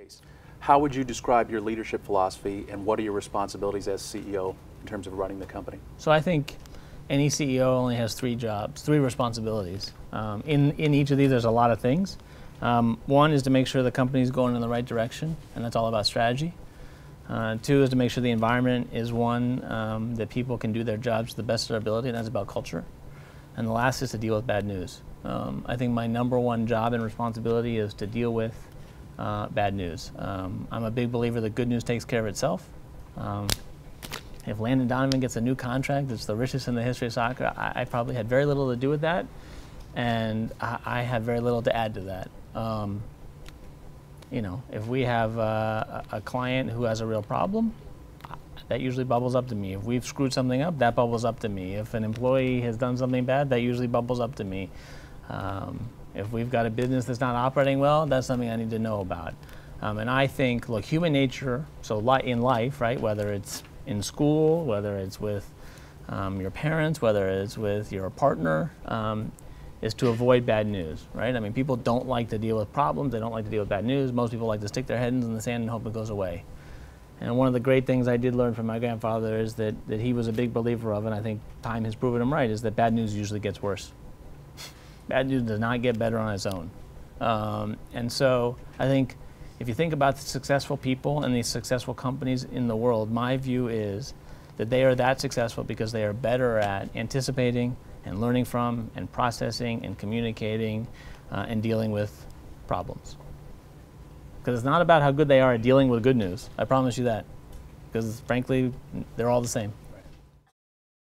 case. How would you describe your leadership philosophy, and what are your responsibilities as CEO in terms of running the company? So I think any CEO only has three jobs, three responsibilities. In each of these, there's a lot of things. One is to make sure the company's going in the right direction, and that's all about strategy. Two is to make sure the environment is one that people can do their jobs to the best of their ability, and that's about culture. And the last is to deal with bad news. I think my number one job and responsibility is to deal with bad news. I'm a big believer that good news takes care of itself. If Landon Donovan gets a new contract that's the richest in the history of soccer, I probably had very little to do with that, and I have very little to add to that. You know, if we have a client who has a real problem, that usually bubbles up to me. If we've screwed something up, that bubbles up to me. If an employee has done something bad, that usually bubbles up to me. If we've got a business that's not operating well, that's something I need to know about. And I think, look, human nature, so in life, right, whether it's in school, whether it's with your parents, whether it's with your partner, is to avoid bad news, right? I mean, people don't like to deal with problems. They don't like to deal with bad news. Most people like to stick their heads in the sand and hope it goes away. And one of the great things I did learn from my grandfather is that he was a big believer of, and I think time has proven him right, is that bad news usually gets worse. Bad news does not get better on its own. And so I think if you think about the successful people and these successful companies in the world, my view is that they are that successful because they are better at anticipating and learning from and processing and communicating and dealing with problems. Because it's not about how good they are at dealing with good news. I promise you that. Because frankly, they're all the same.